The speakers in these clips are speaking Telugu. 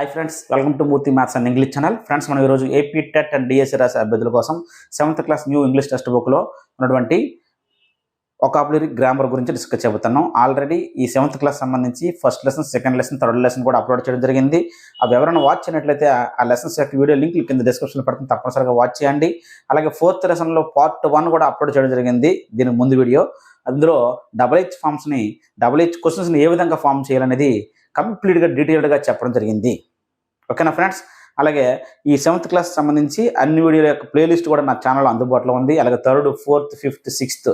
Hi friends, welcome to Murthy maths and English channel. Friends, మనం ఈరోజు ఏపీ టెట్ అండ్ డిఎస్సి రాసే అభ్యర్థుల కోసం 7th class new English text బుక్లో ఉన్నటువంటి వొకాబులరీ గ్రామర్ గురించి డిస్కస్ చేయబోతున్నాం. ఆల్రెడీ ఈ 7th క్లాస్ సంబంధించి first lesson, second lesson, third lesson కూడా అప్లోడ్ చేయడం జరిగింది. అవి ఎవరైనా వాచ్ చేయనట్లయితే ఆ లెసన్స్ యొక్క వీడియో లింక్ కింద డిస్క్రిప్షన్లో పడుతుంది, తప్పనిసరిగా వాచ్ చేయండి. అలాగే 4th లెసన్లో పార్ట్ 1 కూడా అప్లోడ్ చేయడం జరిగింది, దీనికి ముందు వీడియో. అందులో డబుల్ హెచ్ క్వశ్చన్స్ని ఏ విధంగా ఫామ్ చేయాలనేది కంప్లీట్గా డీటెయిల్డ్గా చెప్పడం జరిగింది. ఓకేనా ఫ్రెండ్స్? అలాగే ఈ 7th క్లాస్ సంబంధించి అన్ని వీడియోల యొక్క ప్లేలిస్ట్ కూడా నా ఛానల్లో అందుబాటులో ఉంది. అలాగే 3rd, 4th, 5th, 6th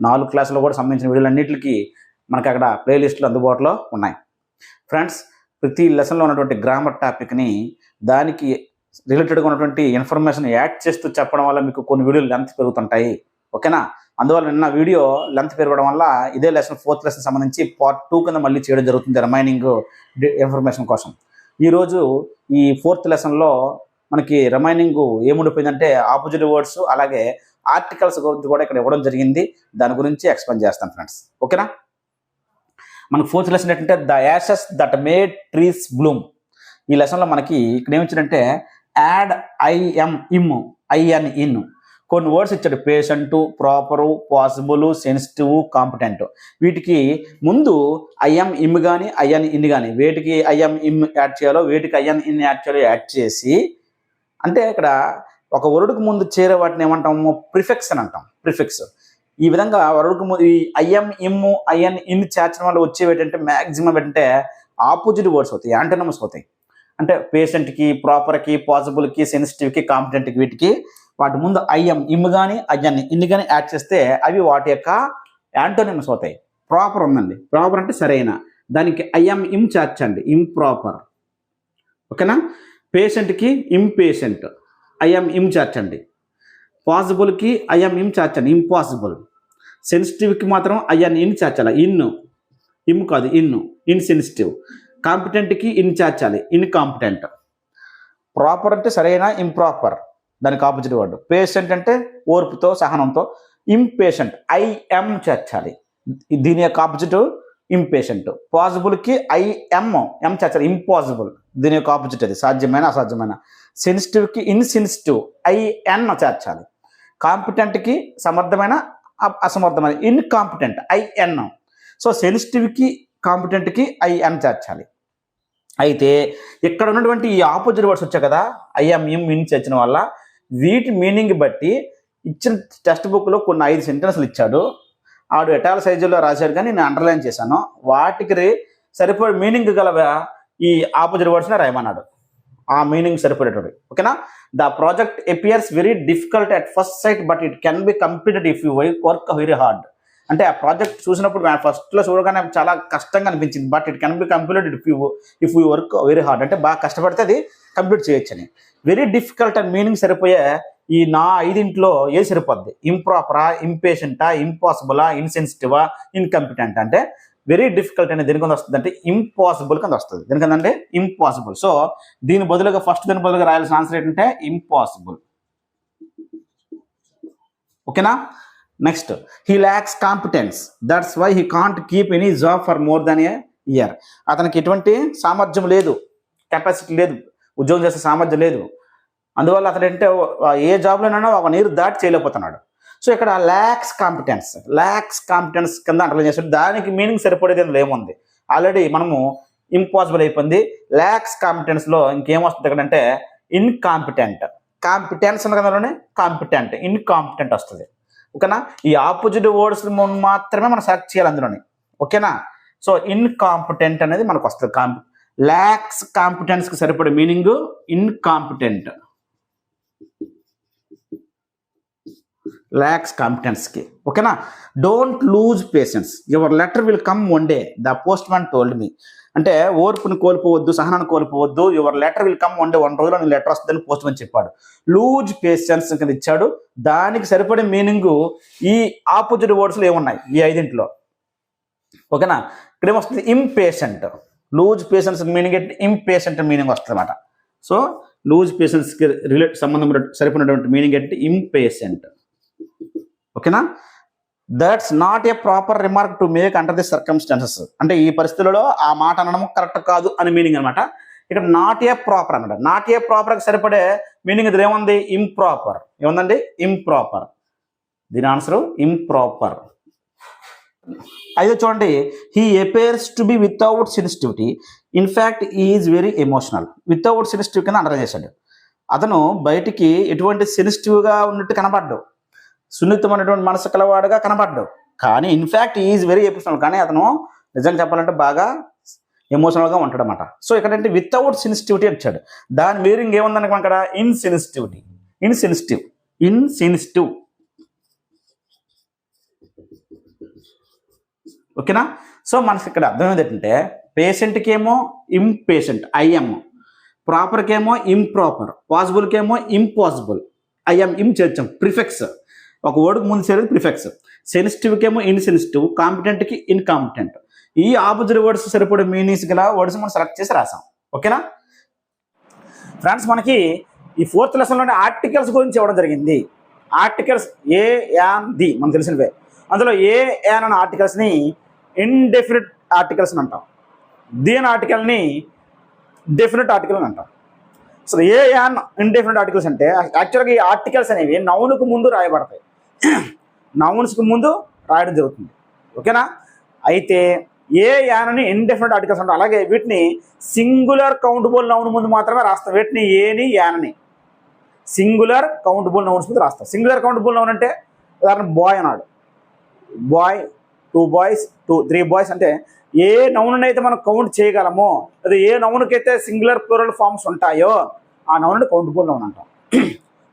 4 క్లాసులో కూడా సంబంధించిన వీడియోలు అన్నింటికి మనకి అక్కడ ప్లేలిస్టులు అందుబాటులో ఉన్నాయి. ఫ్రెండ్స్, ప్రతి లెసన్లో ఉన్నటువంటి గ్రామర్ టాపిక్ని దానికి రిలేటెడ్గా ఉన్నటువంటి ఇన్ఫర్మేషన్ యాడ్ చేస్తూ చెప్పడం వల్ల మీకు కొన్ని వీడియోలు లెంత్ పెరుగుతుంటాయి. ఓకేనా? అందువల్ల నిన్న వీడియో లెంత్ పెరగడం వల్ల ఇదే లెసన్ 4th లెసన్ సంబంధించి పార్ట్ 2 కింద మళ్ళీ చేయడం జరుగుతుంది రిమైనింగ్ ఇన్ఫర్మేషన్ కోసం. ఈరోజు ఈ 4th లెసన్లో మనకి రిమైనింగ్ ఏముండిపోయిందంటే ఆపోజిట్ వర్డ్స్ అలాగే ఆర్టికల్స్ గురించి కూడా ఇక్కడ ఇవ్వడం జరిగింది. దాని గురించి ఎక్స్ప్లెయిన్ చేస్తాను ఫ్రెండ్స్. ఓకేనా? మనకు 4th లెసన్ ఏంటంటే the Ashes that made trees Bloom. ఈ లెసన్లో మనకి ఇక్కడ ఏమిచ్చాడంటే యాడ్ ఇన్ కొన్ని వర్డ్స్ ఇచ్చాడు. Patient, proper, possible, sensitive, competent. వీటికి ముందు ఐఎమ్ ఇమ్ కానీ ఐఎన్ ఇన్ కానీ వేటికి ఐఎమ్ ఇమ్ యాడ్ చేయాలో వేటికి ఐఎన్ ఇన్ యాడ్ చేయాలో యాడ్ చేసి, అంటే ఇక్కడ ఒక వర్డ్కి ముందు చేరే వాటిని ఏమంటాము? ప్రిఫిక్స్ అని అంటాం. ప్రిఫిక్స్. ఈ విధంగా వర్డ్కి ముందు ఈ ఐఎమ్ ఇమ్ ఐఎన్ ఇన్ చేర్చడం వల్ల వచ్చేవి ఏంటంటే మ్యాక్సిమం ఏంటంటే ఆపోజిట్ వర్డ్స్ అవుతాయి, యాంటోనిమస్ అవుతాయి. అంటే పేషెంట్కి, ప్రాపర్కి, పాసిబుల్కి, సెన్సిటివ్కి, కాంపిటెంట్కి వీటికి వాటి ముందు ఐఎమ్ ఇమ్ కానీ ఐఎన్ ఇన్ కానీ యాడ్ చేస్తే అవి వాటి యొక్క యాంటోనిమస్ అవుతాయి. ప్రాపర్ ఉందండి, ప్రాపర్ అంటే సరైన, దానికి ఐఎమ్ ఇమ్ చేర్చండి, ఇంప్రాపర్. ఓకేనా? పేషెంట్కి ఇంపేషెంట్, ఐఎమ్ ఇమ్ చేర్చండి. పాసిబుల్కి ఐఎమ్ ఇమ్ చేర్చండి, ఇంపాసిబుల్. సెన్సిటివ్కి మాత్రం ఐఎన్ ఇన్ చేర్చాలి, ఇమ్ కాదు ఇన్సెన్సిటివ్. కాంపిటెంట్కి ఇన్ చేర్చాలి, ఇన్కాంపిటెంట్. ప్రాపర్ అంటే సరైన, ఇంప్రాపర్ దానికి ఆపోజిట్ వర్డ్. పేషెంట్ అంటే ఓర్పుతో, సహనంతో. ఇంపేషెంట్ ఐఎమ్ చేర్చాలి, దీని యొక్క ఆపోజిట్ ఇంపేషెంట్. పాసిబుల్కి ఎం చేర్చాలి, ఇంపాసిబుల్ దీని యొక్క ఆపోజిట్, అది సాధ్యమైన, అసాధ్యమైన. సెన్సిటివ్కి ఇన్సెన్సిటివ్ ఐఎన్ చేర్చాలి. కాంపిటెంట్కి సమర్థమైన, అసమర్థమైన, ఇన్కాంపిటెంట్ ఐఎన్. సో సెన్సిటివ్కి కాంపిటెంట్కి ఐఎన్ చేర్చాలి. అయితే ఇక్కడ ఉన్నటువంటి ఈ ఆపోజిట్ వర్డ్స్ వచ్చాయి కదా, ఐఎమ్ ఇమ్ ఇన్ చేర్చిన వల్ల వీటి మీనింగ్ బట్టి ఇచ్చిన టెక్స్ట్ బుక్లో కొన్ని 5 సెంటెన్స్లు ఇచ్చాడు. ఆడు ఎటాల సైజులో రాశాడు కానీ నేను అండర్లైన్ చేశాను. వాటికి సరిపడే మీనింగ్ గల ఈ ఆపోజిట్ వర్డ్స్ని రాయమన్నాడు, ఆ మీనింగ్ సరిపడేటోడు. ఓకేనా? The project appears very difficult at first sight but it can be completed if you work very hard. అంటే ఆ ప్రాజెక్ట్ చూసినప్పుడు ఫస్ట్లో చూడగానే చాలా కష్టంగా అనిపించింది, but it can be completed if you work very hard. అంటే బాగా కష్టపడితే అది కంప్లీట్ చేయొచ్చని. వెరీ డిఫికల్ట్ అని మీనింగ్ సరిపోయే ఈ నా 5 ఏది సరిపోద్ది? ఇంప్రాపరా, ఇంపేషెంటా, ఇంపాసిబులా, ఇన్సెన్సిటివా, ఇన్కంపిటెంట్. అంటే వెరీ డిఫికల్ట్ అనేది దేనికి వస్తుంది అంటే ఇంపాసిబుల్ కింద వస్తుంది. దేనికంటే ఇంపాసిబుల్. సో దీని బదులుగా దీని బదులుగా రాయాల్సిన ఆన్సర్ ఏంటంటే ఇంపాసిబుల్. ఓకేనా? Next, he lacks competence that's why he can't keep any job for more than a year. అతనికి ఎటువంటి సామర్థ్యం లేదు, కెపాసిటీ లేదు, ఉద్యోగం చేసే సామర్థ్యం లేదు. అందువల్ల అతను ఏంటంటే ఏ జాబ్లోనైనా 1 year దాటి చేయలేకపోతున్నాడు. సో ఇక్కడ ల్యాక్స్ కాంపిటెన్స్ కింద అండర్లైన్ చేస్తాడు. దానికి మీనింగ్ సరిపడేది అందులో ఏముంది? ఆల్రెడీ మనము ఇంపాసిబుల్ అయిపోయింది. ల్యాక్స్ కాంపిటెన్స్లో ఇంకేమొస్తుంది ఇక్కడ అంటే ఇన్కాంపిటెంట్. కాంపిటెన్స్ కదాలోనే కాంపిటెంట్, ఇన్కాంపిటెంట్ వస్తుంది. ఓకేనా? ఈ ఆపోజిట్ వర్డ్స్ మాత్రమే మనం సెలెక్ట్ చేయాలి అందులోని. ఓకేనా? సో ఇన్కాంపిటెంట్ అనేది మనకు వస్తుంది. ల్యాక్స్ కాంపిటెన్స్కి సరిపడే మీనింగ్ ఇన్కాంపిటెంట్. ల్యాక్స్ కాంపిటెన్స్కి. ఓకేనా? Don't lose patience, your letter will come one day, the post man told me. అంటే ఓర్పుని కోల్పోవద్దు, సహనాన్ని కోల్పోవద్దు. Your letter will come one day, 1 రోజులో నీ లెటర్ వస్తుందని పోస్ట్ మ్యాన్ చెప్పాడు. లూజ్ పేషెన్స్ కింద ఇచ్చాడు. దానికి సరిపడే మీనింగ్ ఈ ఆపోజిట్ వర్డ్స్లో ఏమున్నాయి? ఈ 5. ఓకేనా? ఇక్కడ ఏమొస్తుంది? ఇంపేషెంట్. లూజ్ పేషెన్స్ మీనింగ్ ఏంటి? ఇంపేషెంట్ మీనింగ్ వస్తుంది అన్నమాట. సో లూజ్ పేషెన్స్కి సంబంధం సరిపడినటువంటి మీనింగ్ ఏంటి? ఇంపేషెంట్. ఓకేనా? That's not a proper remark to make under the circumstances. అంటే ఈ పరిస్థితులలో ఆ మాట అనడం కరెక్ట్ కాదు అని మీనింగ్ అనమాట. ఇక్కడ నాట్ ఏ ప్రాపర్ అన్నమాట. నాట్ ఏ ప్రాపర్కి సరిపడే మీనింగ్ ఇది ఏముంది? ఇంప్రాపర్. ఏముందండి? ఇంప్రాపర్. దీని ఆన్సర్ ఇంప్రాపర్. అయితే చూడండి, he appears to be without sensitivity, in fact is very emotional. Without sensitive కింద అండర్ చేశాడు. అతను బయటికి ఎటువంటి సెన్సిటివ్గా ఉన్నట్టు కనబడ్డు, సున్నితమైనటువంటి మనసు కలవాడుగా కనబడ్డు, కానీ ఇన్ఫ్యాక్ట్ ఈజ్ వెరీ ఎమోషనల్. కానీ అతను నిజంగా చెప్పాలంటే బాగా ఎమోషనల్గా ఉంటాడు అనమాట. సో ఇక్కడంటే వితౌట్ సెన్సిటివిటీ వచ్చాడు. దాని మీనింగ్ ఏముందనుకో అక్కడ? ఇన్సెన్సిటివిటీ. ఇన్సెన్సిటివ్. ఓకేనా? సో మనకి ఇక్కడ అర్థం ఏంటంటే, పేషెంట్కి ఏమో ఇంపేషెంట్ ఐఎం, ప్రాపర్కి ఏమో ఇంప్రాపర్, పాసిబుల్కి ఏమో ఇంపాసిబుల్. ఐఎం ఇం చేర్చాం ప్రిఫిక్స్, ఒక వర్డ్కి ముందు చేరేది ప్రిఫిక్స్. సెన్సిటివ్కి ఏమో ఇన్సెన్సిటివ్, కాంపిటెంట్కి ఇన్కాంపిటెంట్. ఈ ఆపోజిట్ వర్డ్స్ సరిపడే మీనింగ్స్ గల వర్డ్స్ మనం సెలెక్ట్ చేసి రాసాం. ఓకేనా ఫ్రెండ్స్? మనకి ఈ 4th లెసన్లోనే ఆర్టికల్స్ గురించి ఇవ్వడం జరిగింది. ఆర్టికల్స్ ఏ, యాన్, ది మనకు తెలిసినవే. అందులో ఏ, యాన్ అనే ఆర్టికల్స్ని ఇండెఫినిట్ ఆర్టికల్స్ అని అంటాం. దీని ఆర్టికల్ని డెఫినెట్ ఆర్టికల్ అని అంటాం. So A, an indefinite articles అంటే యాక్చువల్గా ఈ ఆర్టికల్స్ అనేవి నౌన్కు ముందు రాయబడతాయి. నౌన్స్కి ముందు రాయడం జరుగుతుంది. ఓకేనా? అయితే ఏ, యాన్ అని ఇండెఫినిట్ ఆర్టికల్స్ అంటాం. అలాగే వీటిని సింగులర్ కౌంటబుల్ నౌన్ ముందు మాత్రమే రాస్తాం. వీటిని ఏని, యాన్ని సింగులర్ కౌంటబుల్ నౌన్స్ ముందు రాస్తాం. సింగులర్ కౌంటబుల్ నౌన్ అంటే ఉదాహరణ బాయ్ అన్నాడు. బాయ్, 2 బాయ్స్, 3 బాయ్స్ అంటే ఏ నౌన్ అయితే మనం కౌంట్ చేయగలమో, అది ఏ నౌన్కి అయితే సింగులర్ ప్లూరల్ ఫామ్స్ ఉంటాయో ఆ నౌన్ కౌంటబుల్ నౌన్ అంటాం.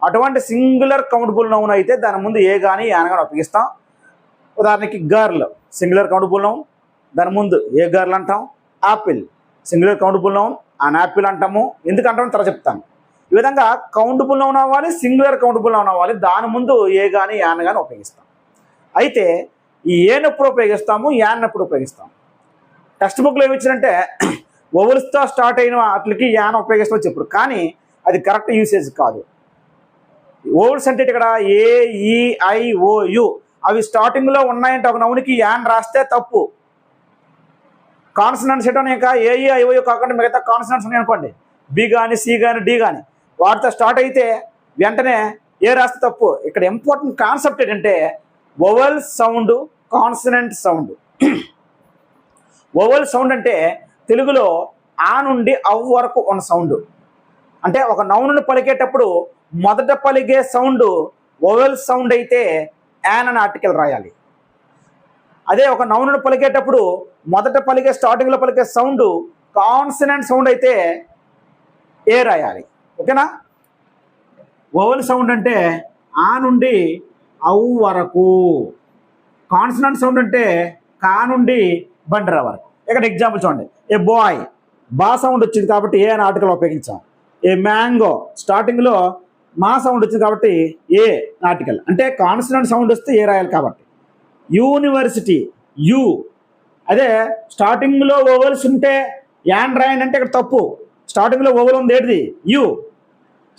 అటువంటి సింగులర్ కౌంటబుల్ నౌన్ అయితే దాని ముందు ఏ కానీ, యాన్ కానీ ఉపయోగిస్తాం. ఉదాహరణకి గర్ల్ సింగులర్ కౌంటబుల్ నౌన్, దాని ముందు ఏ గర్ల్ అంటాం. Apple singular countable noun, an apple అంటాము. ఎందుకు అంటామో తర్వాత చెప్తాను. ఈ విధంగా కౌంటబుల్ నౌన్ అవ్వాలి, సింగులర్ కౌంటబుల్ నౌన్ అవ్వాలి. దాని ముందు ఏ కానీ, యాన్ కానీ ఉపయోగిస్తాం. అయితే ఈ ఏని ఎప్పుడు ఉపయోగిస్తాము, యాన్ ఎప్పుడు ఉపయోగిస్తాము? టెక్స్ట్ బుక్లో ఏమి ఇచ్చారంటే ఓవల్స్తో స్టార్ట్ అయిన వాటికి యాన్ ఉపయోగిస్తామని చెప్పారు. కానీ అది కరెక్ట్ యూసేజ్ కాదు. ఓవల్స్ అంటే ఇక్కడ ఏ, ఈ, ఐ, ఓ, యు అవి స్టార్టింగ్లో ఉన్నాయంటే ఒక నౌన్కి యాన్ రాస్తే తప్పు. కాన్సనెంట్స్ ఏంటో ఇంకా ఏ, ఈ, ఐ, ఓ, యు కాకుండా మిగతా కాన్సనెంట్స్ ఉన్నాయి అనుకోండి, బి కానీ, సి కానీ, డి కానీ, వాటితో స్టార్ట్ అయితే వెంటనే ఏ రాస్తే తప్పు. ఇక్కడ ఇంపార్టెంట్ కాన్సెప్ట్ ఏంటంటే vowel sound, consonant sound. Vowel sound అంటే తెలుగులో ఆ నుండి అవ్ వరకు ఉన్న సౌండ్. అంటే ఒక నౌన్ను పలికేటప్పుడు మొదట పలికే సౌండ్ వోవెల్ సౌండ్ అయితే యాన్ అనే ఆర్టికల్ రాయాలి. అదే ఒక నౌన్ను పలికేటప్పుడు మొదట పలికే స్టార్టింగ్లో పలికే సౌండ్ కాన్సనెంట్ సౌండ్ అయితే ఏ రాయాలి. ఓకేనా? వోవెల్ సౌండ్ అంటే ఆ నుండి అవ్ వరకు, కాన్సనెంట్ సౌండ్ అంటే కా నుండి బండ్రా వరకు. ఇక్కడ ఎగ్జాంపుల్ చూడండి. ఏ బాయ్, బా సౌండ్ వచ్చింది కాబట్టి ఏ అనే ఆర్టికల్ ఉపయోగించాం. ఏ మ్యాంగో స్టార్టింగ్లో మా సౌండ్ వచ్చింది కాబట్టి ఏ ఆర్టికల్. అంటే కాన్సనెంట్ సౌండ్ వస్తే ఏ రాయాలి కాబట్టి. యూనివర్సిటీ యు, అదే స్టార్టింగ్లో ఓవెల్స్ ఉంటే యాన్ రాయండి అంటే ఇక్కడ తప్పు. స్టార్టింగ్లో ఓవెల్ ఉంది ఏంటిది? యు.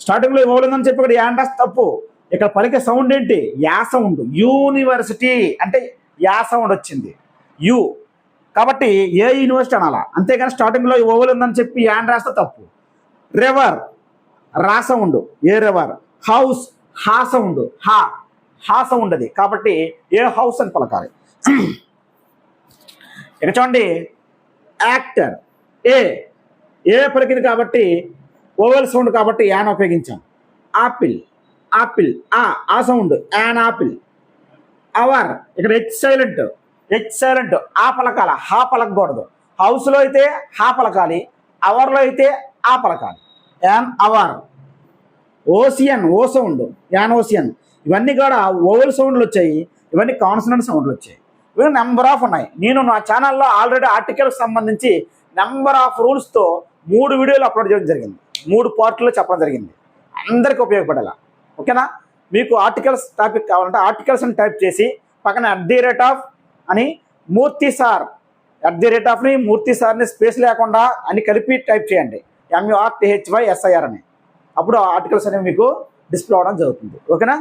స్టార్టింగ్లో ఓవెల్ ఉందని చెప్పి ఇక్కడ యాన్ రాస్తే తప్పు. ఇక్కడ పలికే సౌండ్ ఏంటి? Yeah sound. యూనివర్సిటీ అంటే యా సౌండ్ వచ్చింది, యు. కాబట్టి ఏ యూనివర్సిటీ అనాలా, అంతేగాని స్టార్టింగ్లో ఓవెల్ ఉందని చెప్పి యాన్ రాస్తే తప్పు. రివర్ రా సౌండ్, ఏ రివర్. హౌస్ హా సౌండ్, హా సౌండ్ అది, కాబట్టి ఏ హౌస్ అని పలకాలి. ఇక చూడండి, యాక్టర్ ఏ పలికింది కాబట్టి ఓవెల్ సౌండ్ కాబట్టి యాన్ ఉపయోగించాం. ఆపిల్ ఆ సౌండ్, యాన్ ఆపిల్. అవర్ ఇక్కడ హెచ్ సైలెంట్ ఆ పలకాల, హా పలకకూడదు. హౌస్లో అయితే హా పలకాలి, అవర్లో అయితే ఆ పలకాలి, an hour. Ocean O sound, an ocean. ఇవన్నీ కూడా ఓవెల్ సౌండ్లు వచ్చాయి, ఇవన్నీ కాన్సనెంట్ సౌండ్లు వచ్చాయి. ఇవి నెంబర్ ఆఫ్ ఉన్నాయి. నేను నా ఛానల్లో ఆల్రెడీ ఆర్టికల్స్ సంబంధించి నెంబర్ ఆఫ్ రూల్స్తో 3 వీడియోలు అప్లోడ్ చేయడం జరిగింది. 3 పార్ట్లో చెప్పడం జరిగింది. అందరికీ ఉపయోగపడేలా. ఓకేనా? మీకు ఆర్టికల్స్ టాపిక్ కావాలంటే ఆర్టికల్స్ అని టైప్ చేసి పక్కన @ అని మూర్తి సార్, @ మూర్తి సార్ని స్పేస్ లేకుండా అని కలిపి టైప్ చేయండి, MURTHYSIR అని. అప్పుడు ఆర్టికల్స్ అనేవి మీకు డిస్ప్లే అవ్వడం జరుగుతుంది. ఓకేనా?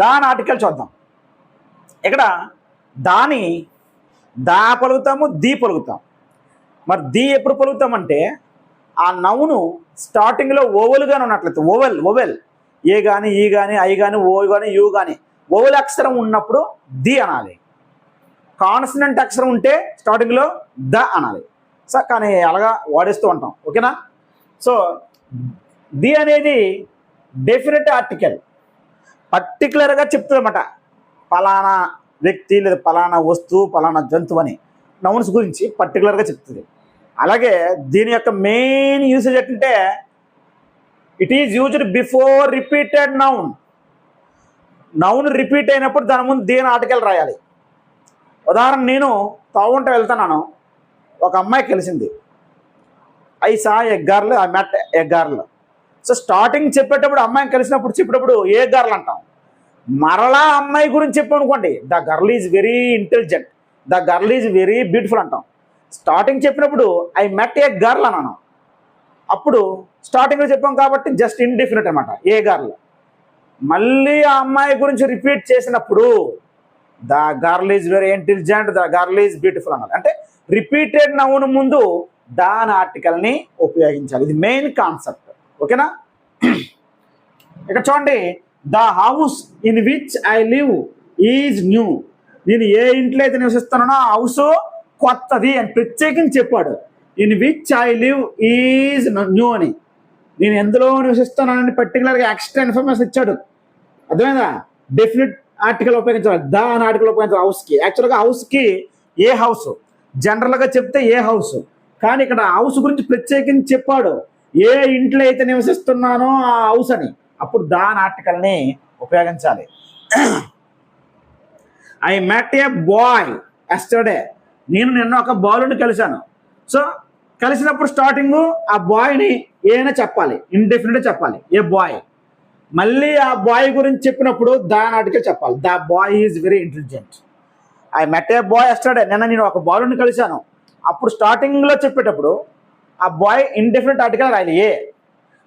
దాని ఆర్టికల్ చూద్దాం. ఇక్కడ దాని దా పలుకుతాము, ది పలుకుతాం. మరి ది ఎప్పుడు పలుకుతామంటే ఆ నౌను స్టార్టింగ్లో ఓవెల్గానే ఉన్నట్లయితే ఓవెల్ ఏ కానీ ఈ కానీ ఐ కానీ ఓ కానీ యూ కానీ ఓవెల్ అక్షరం ఉన్నప్పుడు ది అనాలి. కాన్సనెంట్ అక్షరం ఉంటే స్టార్టింగ్లో ద అనాలి. సో కానీ అలాగా వాడేస్తూ ఉంటాం. ఓకేనా? సో ది అనేది డెఫినెట్ ఆర్టికల్, పర్టికులర్గా చెప్తుంది అన్నమాట. పలానా వ్యక్తి లేదా పలానా వస్తువు పలానా జంతువు అని నౌన్స్ గురించి పర్టికులర్గా చెప్తుంది. అలాగే దీని యొక్క మెయిన్ యూసేజ్ ఏంటంటే it is used before repeated noun. Noun repeat అయినప్పుడు దాని ముందు దేని ఆర్టికల్ రాయాలి. ఉదాహరణ, నేను తాగుంటూ వెళ్తున్నాను, ఒక అమ్మాయి కలిసింది. I saw a girl, I met a girl. So starting చెప్పేటప్పుడు అమ్మాయిని కలిసినప్పుడు చెప్పేటప్పుడు ఏ గర్ల్ అంటాం. మరలా అమ్మాయి గురించి చెప్పామనుకోండి, the girl is very intelligent, the girl is very beautiful అంటాం. స్టార్టింగ్ చెప్పినప్పుడు ఐ మెట్ ఏ గర్ల్ అన్నాను, అప్పుడు స్టార్టింగ్లో చెప్పాం కాబట్టి జస్ట్ ఇండెఫినిట్ అనమాట, ఏ గర్ల్. మళ్ళీ ఆ అమ్మాయి గురించి రిపీట్ చేసినప్పుడు the girl is very intelligent, the girl is beautiful అన్నది. అంటే రిపీటెడ్ నౌన్ ముందు దాని ఆర్టికల్ని ఉపయోగించాలి. ఇది మెయిన్ కాన్సెప్ట్. ఓకేనా? ఇక్కడ చూడండి, the house in which I live is new. నేను ఏ ఇంట్లో అయితే నివసిస్తున్నానో ఆ హౌస్ కొత్తది అని ప్రత్యేకించి చెప్పాడు. In which I live is new అని. నేను ఎందులో నివసిస్తున్నానని పర్టికులర్గా ఎక్స్ట్రా ఇన్ఫర్మేషన్ ఇచ్చాడు. అర్థమైందా? డెఫినెట్ ఆర్టికల్ ఉపయోగించాలి, ద అని ఆర్టికల్ ఉపయోగించాలి హౌస్కి. యాక్చువల్గా హౌస్కి ఏ హౌస్ జనరల్గా చెప్తే ఏ హౌస్, కానీ ఇక్కడ హౌస్ గురించి ప్రత్యేకించి చెప్పాడు. ఏ ఇంట్లో అయితే నివసిస్తున్నానో ఆ హౌస్ అని, అప్పుడు దాని ఆర్టికల్ని ఉపయోగించాలి. I met a boy yesterday. నేను నిన్న ఒక బాలుని కలిశాను. సో కలిసినప్పుడు స్టార్టింగ్ ఆ బాయ్ని ఏమైనా చెప్పాలి, ఇండెఫినెట్ చెప్పాలి, ఏ బాయ్. మళ్ళీ ఆ బాయ్ గురించి చెప్పినప్పుడు దాని ఆర్టికల్ చెప్పాలి, the boy is very intelligent. I met a boy yesterday, నిన్న నేను ఒక బాలుని కలిశాను, అప్పుడు స్టార్టింగ్లో చెప్పేటప్పుడు ఆ బాయ్ ఇండెఫినెట్ ఆర్టికల్ రాయాలి, ఏ.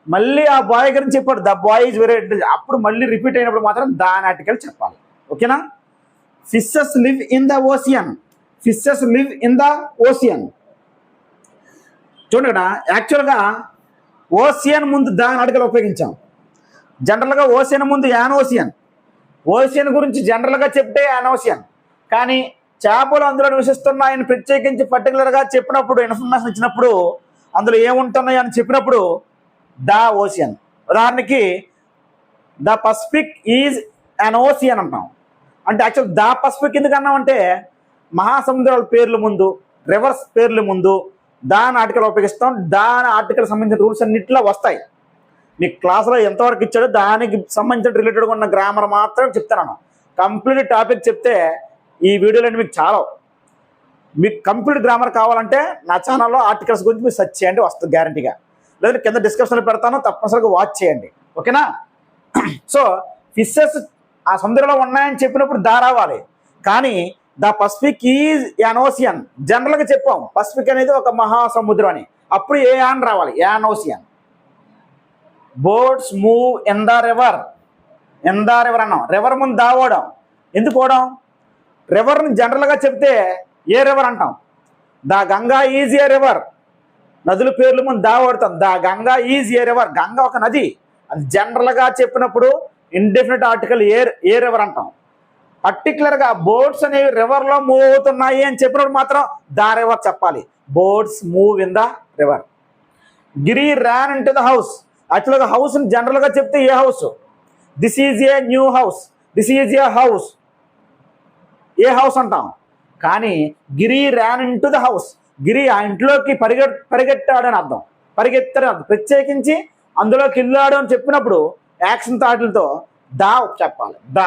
మళ్ళీ ఆ బాయ్ గురించి చెప్పాడు, the boy is very intelligent, అప్పుడు మళ్ళీ రిపీట్ అయినప్పుడు మాత్రం దాని ఆర్టికల్ చెప్పాలి. ఓకేనా? Fishes live in the ocean. Fishes live in the ocean. చూడండి, ఇక్కడ యాక్చువల్గా ఓషియన్ ముందు దాని ఆర్టికల్ ఉపయోగించాం. జనరల్గా ఓషియన్ ముందు యాన్ ఓషియన్. ఓషియన్ గురించి జనరల్గా చెప్తే యాన్ ఓషియన్, కానీ చేపలు అందులో నివసిస్తున్నాయని ప్రత్యేకించి పర్టికులర్గా చెప్పినప్పుడు, ఇన్ఫర్మేషన్ ఇచ్చినప్పుడు అందులో ఏముంటున్నాయి అని చెప్పినప్పుడు ద ఓషియన్. ఉదాహరణకి the Pacific is an ocean అంటాం. అంటే యాక్చువల్ ద పసిఫిక్ ఎందుకు అన్నామంటే మహాసముద్రాల పేర్ల ముందు, రివర్స్ పేర్ల ముందు దాని ఆర్టికల్ ఉపయోగిస్తాం. దాని ఆర్టికల్ సంబంధించిన రూల్స్ అన్నింటిలో వస్తాయి. మీకు క్లాసులో ఎంతవరకు ఇచ్చాడో దానికి సంబంధించిన రిలేటెడ్గా ఉన్న గ్రామర్ మాత్రం చెప్తాను. కంప్లీట్ టాపిక్ చెప్తే ఈ వీడియోలో మీకు చాలా, మీకు కంప్లీట్ గ్రామర్ కావాలంటే నా ఛానల్లో ఆర్టికల్స్ గురించి మీరు సెర్చ్ చేయండి, వస్తుంది గ్యారంటీగా. లేదంటే కింద డిస్క్రిప్షన్లో పెడతాను, తప్పనిసరిగా వాచ్ చేయండి. ఓకేనా? సో ఫిషెస్ ఆ సముద్రంలో ఉన్నాయని చెప్పినప్పుడు దా రావాలి, కానీ the Pacific is an ocean జనరల్గా చెప్పాం. పసిఫిక్ అనేది ఒక మహాసముద్రం అని, అప్పుడు ఏ యాన్ రావాలి, an ocean. Boats move in the river. In the river అన్నాం, రివర్ ముందు దావడం. ఎందుకు ఓడం? రివర్ని జనరల్గా చెప్తే ఏ రివర్ అంటాం, the Ganga is a river. నదుల పేర్లు ముందు దావడతాం, the Ganga is a river. Ganga ఒక నది, అది జనరల్గా చెప్పినప్పుడు ఇండెఫినెట్ ఆర్టికల్ ఏ రివర్ అంటాం. పర్టికులర్గా బోట్స్ అనేవి రివర్లో మూవ్ అవుతున్నాయి అని చెప్పినప్పుడు మాత్రం ద రివర్ చెప్పాలి, boats move in the the. Giri ran into the house. యాక్చువల్గా హౌస్ని జనరల్గా చెప్తే a house, this is a new house, this is a house, a house అంటాం. కానీ Giri ran into the house, Giri ఆ ఇంట్లోకి పరిగెట్టాడు అని అర్థం, పరిగెత్తాడు అర్థం. ప్రత్యేకించి అందులోకి వెళ్ళాడు అని చెప్పినప్పుడు యాక్షన్ థాట్లతో దా చెప్పాలి, the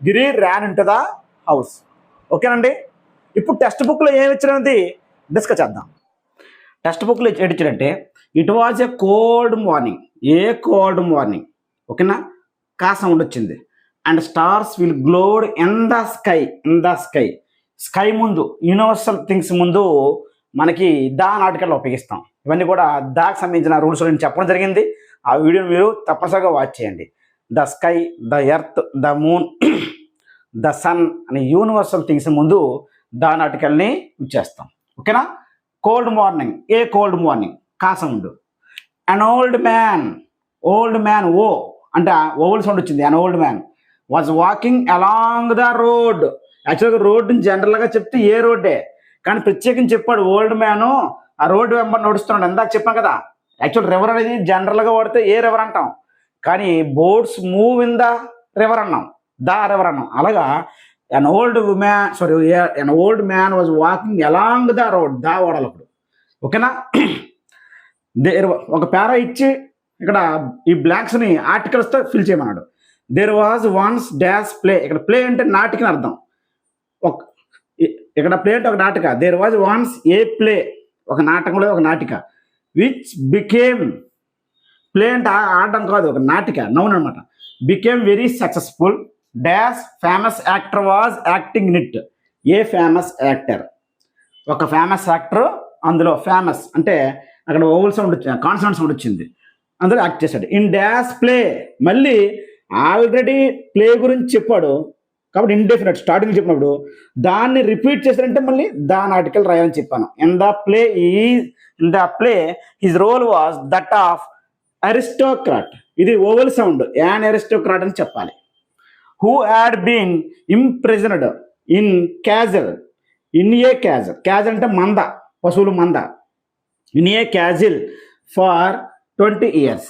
girl ran into the house. ఓకేనండి? ఇప్పుడు టెక్స్ట్ బుక్లో ఏమి ఇచ్చినది డిస్కస్ చేద్దాం. టెక్స్ట్ బుక్లో ఇచ్చాడంటే it was a cold morning, a cold morning. ఓకేనా? కా సౌండ్ వచ్చింది. And stars will glowed in the sky. In the sky, sky ముందు యూనివర్సల్ థింగ్స్ ముందు మనకి దాని ఆర్టికల్ ఉపయోగిస్తాం. ఇవన్నీ కూడా దానికి సంబంధించిన రూల్స్ నేను చెప్పడం జరిగింది. ఆ వీడియోని మీరు తప్పనిసరిగా వాచ్ చేయండి. The sky, the earth, the moon, the sun అనే యూనివర్సల్ థింగ్స్ ముందు దాని ఆర్టికల్ని ఇచ్చేస్తాం. ఓకేనా? Cold morning, a cold morning కా sound. An old man O అంటే ఓవల్ సౌండ్ వచ్చింది. An old man was walking along the road. యాక్చువల్గా రోడ్డుని జనరల్గా చెప్తే ఏ రోడ్డే, కానీ ప్రత్యేకించి చెప్పాడు ఓల్డ్ మ్యాను ఆ రోడ్డు వెంబడి నడుస్తున్నాడు. ఇందాక చెప్పాం కదా, యాక్చువల్ రివర్ అనేది జనరల్గా వాడితే ఏ రివర్ అంటాం, కానీ boats move in the river అన్నాం, ద రివర్ అన్నాం. అలాగా an old man was walking along the road, దా వాడాలప్పుడు. ఓకేనా? ఒక పేరా ఇచ్చి ఇక్కడ ఈ బ్లాంక్స్ని ఆర్టికల్స్తో ఫిల్ చేయమన్నాడు. There was once dash play. ఇక్కడ ప్లే అంటే నాటికని అర్థం. ఇక్కడ ప్లే అంటే ఒక నాటిక. There was once a play, ఒక నాటకంలో ఒక నాటిక. విచ్ బికేమ్, ప్లే అంటే ఆడడం కాదు, ఒక నాటిక, నౌన్ అనమాట. Became very successful. Dash famous actor was acting in it. A famous actor, ఒక ఫేమస్ యాక్టర్ అందులో, ఫేమస్ అంటే అక్కడ ఓవల్ సౌండ్ వచ్చింది, కాన్సనెంట్ సౌండ్ వచ్చింది, అందులో యాక్ట్ చేశాడు. ఇన్ డాష్ ప్లే, మళ్ళీ ఆల్రెడీ ప్లే గురించి చెప్పాడు కాబట్టి ఇండెఫినెట్ స్టార్టింగ్ చెప్పినప్పుడు దాన్ని రిపీట్ చేశారంటే మళ్ళీ దాని ఆర్టికల్ రాయాలని చెప్పాను. In the play his role was that of aristocrat. ఇది ఓవల్ సౌండ్, యాన్ అరిస్టోక్రాట్ అని చెప్పాలి. Who had been imprisoned in castle, in a castle, castle అంటే మంద, పశువులు మంద. In a castle for 20 years.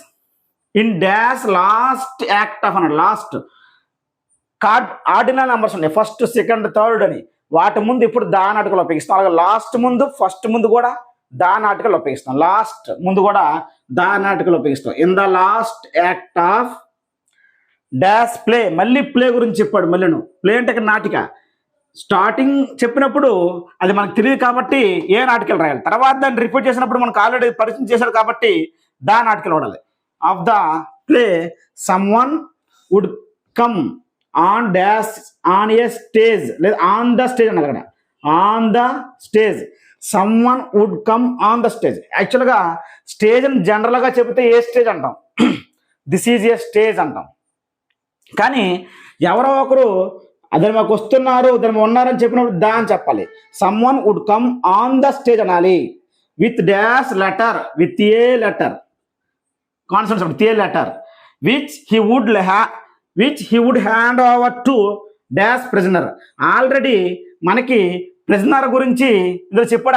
In dash last act of అన్నాడు. లాస్ట్ ఆర్డినల్ నెంబర్స్ ఉన్నాయి, ఫస్ట్ సెకండ్ థర్డ్ అని, వాటి ముందు ఇప్పుడు దాని ఆర్టికల్ ఉపయోగిస్తాం. అలాగే లాస్ట్ ముందు ఫస్ట్ ముందు కూడా దాని ఆర్టికల్ ఉపయోగిస్తాం, లాస్ట్ ముందు కూడా దాని ఆర్టికల్ ఉపయోగిస్తాం. In the last act of dash play, మళ్ళీ ప్లే గురించి చెప్పాడు. మళ్ళీ ప్లే అంటే ఇక్కడ నాటిక. స్టార్టింగ్ చెప్పినప్పుడు అది మనకు తెలియదు కాబట్టి ఏ ఆర్టికల్ రాయాలి, తర్వాత దాన్ని రిపీట్ చేసినప్పుడు మనకు ఆల్రెడీ పరిచయం చేశాడు కాబట్టి దాని ఆర్టికల్ వాడాలి. Of the play someone would come on dash on a stage, లేదా ఆన్ ద స్టేజ్ అన్నది అక్కడ, on the stage. Someone would come on the stage. యాక్చువల్గా స్టేజ్ అని జనరల్గా చెబితే ఏ స్టేజ్ అంటాం, దిస్ ఈజ్ ఏ స్టేజ్ అంటాం. కానీ ఎవరో ఒకరు అతను మాకు వస్తున్నారు, అతను ఉన్నారని చెప్పినప్పుడు దా అని చెప్పాలి. Someone would come on the stage అనాలి. With dash letter, with a letter, concepts with a letter. Which he would hand over to dash prisoner. Already మనకి ప్రిజనర్ గురించి ఇందులో చెప్పాడు,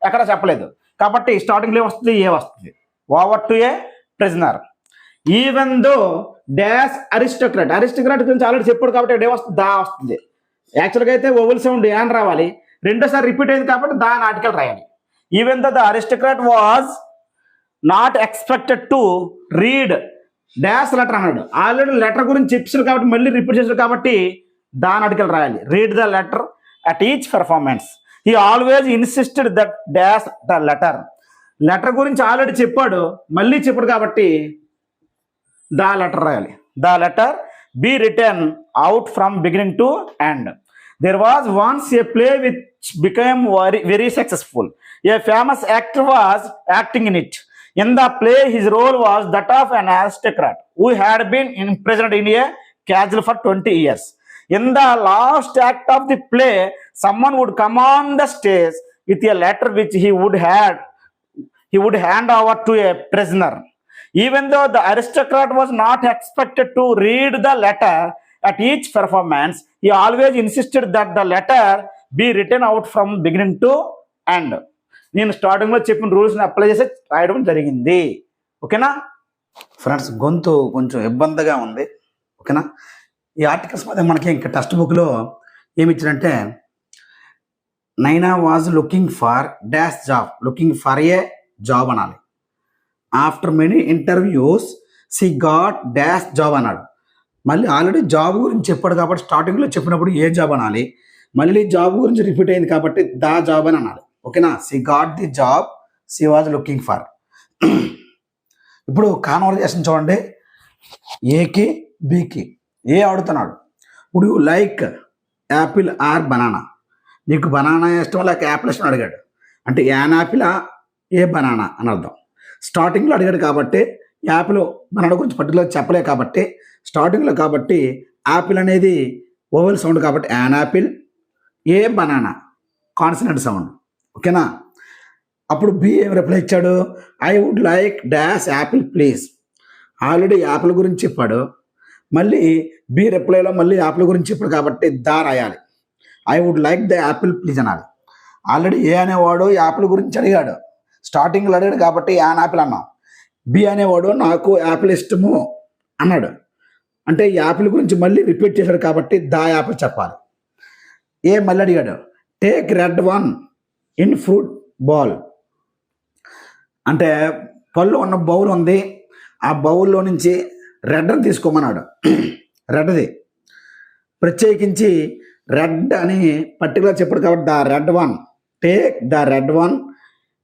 ఎక్కడ చెప్పలేదు కాబట్టి స్టార్టింగ్లో వస్తుంది, ఏ వస్తుంది, over to A prisoner. Even though dash aristocrat, aristocrat గురించి ఆల్రెడీ చెప్పాడు కాబట్టి డే వస్తుంది, దా వస్తుంది. యాక్చువల్గా అయితే ఓవల్ సౌండ్ యాన్ రావాలి, రెండోసారి రిపీట్ అయింది కాబట్టి దాని ఆర్టికల్ రాయాలి. Even though the aristocrat was not expected to read dash letter అన్నాడు. ఆల్రెడీ లెటర్ గురించి చెప్పారు కాబట్టి మళ్ళీ రిపీట్ చేశారు కాబట్టి దాని ఆర్టికల్ రాయాలి. Read the letter at each performance. He always insisted that dash the letter. Letter గురించి ఆల్రెడీ చెప్పాడు, మళ్ళీ చెప్పాడు కాబట్టి ద లెటర్ రాయాలి. The letter be written out from beginning to end. There was once a play which became very successful. A famous actor was acting in it. In the play, his role was that of an aristocrat who had been imprisoned in a castle for 20 years. In the last act of the play, someone would come on the stage with a letter which he would hand over to a prisoner. Even though the aristocrat was not expected to read the letter at each performance, he always insisted that the letter be written out from beginning to end. నేను స్టార్టింగ్లో చెప్పిన రూల్స్ని అప్లై చేసి రాయడం జరిగింది. ఓకేనా ఫ్రెండ్స్? గొంతు కొంచెం ఇబ్బందిగా ఉంది. ఓకేనా? ఈ ఆర్టికల్స్ మీద మనకి ఇంకా టెక్స్ట్ బుక్లో ఏమి ఇచ్చారంటే, Naina was looking for dash job, looking for a job అనాలి. After many interviews she got dash job అన్నాడు. మళ్ళీ ఆల్రెడీ జాబ్ గురించి చెప్పాడు కాబట్టి స్టార్టింగ్లో చెప్పినప్పుడు ఏ జాబ్ అనాలి, మళ్ళీ జాబ్ గురించి రిపీట్ అయింది కాబట్టి దా జాబ్ అని అనాలి. ఓకేనా? She got the job she was looking for. ఇప్పుడు కాన్వర్జేషన్ చూడండి. ఏకి బికి, ఏ అడుగుతున్నాడు, ఇప్పుడు you like apple or banana, నీకు బనానా ఇష్టం లేక యాపిల్ ఇష్టం అడిగాడు. అంటే యాన్ యాపిల్ ఏ బనానా అని అర్థం. స్టార్టింగ్లో అడిగాడు కాబట్టి యాపిల్ బనానా గురించి పర్టికులర్ చెప్పలే కాబట్టి స్టార్టింగ్లో కాబట్టి యాపిల్ అనేది ఓవెల్ సౌండ్ కాబట్టి an apple, a banana consonant sound. ఓకేనా? అప్పుడు బి ఏం రిప్లై ఇచ్చాడు, I would like dash apple please. Already apple గురించి చెప్పాడు, మళ్ళీ బి రిప్లైలో మళ్ళీ యాపిల్ గురించి చెప్పాడు కాబట్టి దా రాయాలి. I would like the apple please అనాలి. ఆల్రెడీ ఏ అనేవాడు యాపిల్ గురించి అడిగాడు, స్టార్టింగ్లో అడిగాడు కాబట్టి యాన్ యాపిల్ అన్నాం. బి అనేవాడు నాకు యాపిల్ ఇష్టము అన్నాడు, అంటే యాపిల్ గురించి మళ్ళీ రిపీట్ చేశాడు కాబట్టి దా యాపిల్ చెప్పాలి. ఏ మళ్ళీ అడిగాడు, take red one in fruit bowl, అంటే పళ్ళు ఉన్న బౌల్ ఉంది, ఆ బౌల్లో నుంచి రెడ్ని తీసుకోమన్నాడు. రెడ్ది ప్రత్యేకించి రెడ్ అని పర్టికులర్ చెప్పాడు కాబట్టి the red one, take the red one.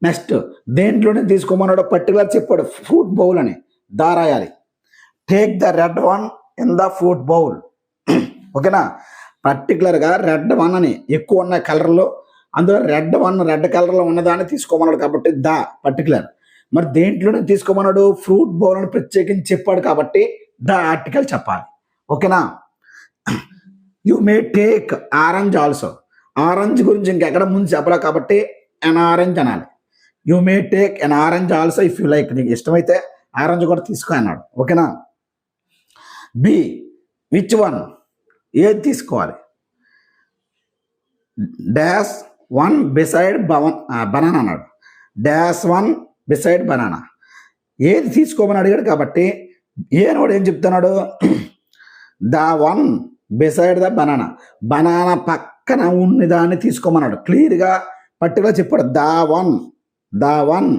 Next దేంట్లోనే తీసుకోమన్నాడు పర్టికులర్ చెప్పాడు, ఫ్రూట్ బౌల్ అని, దా రాయాలి. Take the red one in the fruit bowl. ఓకేనా, పర్టికులర్గా రెడ్ వన్ అని ఎక్కువ ఉన్న కలర్లో, అందులో రెడ్ వన్ రెడ్ కలర్లో ఉన్నదాన్ని తీసుకోమన్నాడు కాబట్టి ద పర్టికులర్. మరి దేంట్లోనే తీసుకోమన్నాడు, ఫ్రూట్ బౌల్ అని ప్రత్యేకించి చెప్పాడు కాబట్టి ద ఆర్టికల్ చెప్పాలి. ఓకేనా, you may take orange also, orange గురించి ఇంకెక్కడ ముందు చెప్పలే కాబట్టి ఎన్ ఆరెంజ్ అనాలి. You may take an orange also if you like, నీకు ఇష్టమైతే ఆరెంజ్ కూడా తీసుకో అన్నాడు. ఓకేనా, బి విచ్ వన్, ఏది తీసుకోవాలి, డాష్ వన్ బిసైడ్ బనానా అన్నాడు. డాష్ వన్ బిసైడ్ బనానా, ఏది తీసుకోమని అడిగాడు కాబట్టి ఏ వాడు ఏం చెప్తున్నాడు, the one beside the banana, banana పక్కన ఉన్న దాన్ని తీసుకోమన్నాడు. క్లియర్గా పర్టికులర్ చెప్పాడు, the one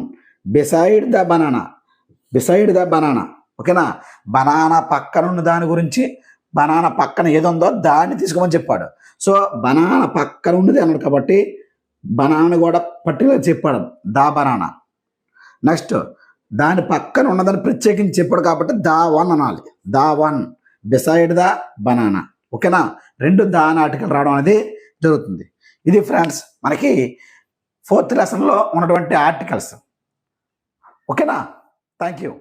beside the banana, beside the banana. ఓకేనా, బనానా పక్కన ఉన్న దాని గురించి, బనానా పక్కన ఏది ఉందో దాన్ని తీసుకోమని చెప్పాడు. సో బనానా పక్కన ఉన్నది అన్నాడు కాబట్టి బనానా కూడా పర్టికులర్ చెప్పాడు, దా బనానా. నెక్స్ట్ దాని పక్కన ఉన్నదాన్ని ప్రత్యేకించి చెప్పాడు కాబట్టి దా వన్ అనాలి. దా వన్ బిసైడ్ ద బనానా. ఓకేనా, రెండు దాని ఆర్టికల్ రావడం అనేది జరుగుతుంది. ఇది ఫ్రెండ్స్ మనకి 4th లెసన్లో ఉన్నటువంటి ఆర్టికల్స్. ఓకేనా, థ్యాంక్ యూ.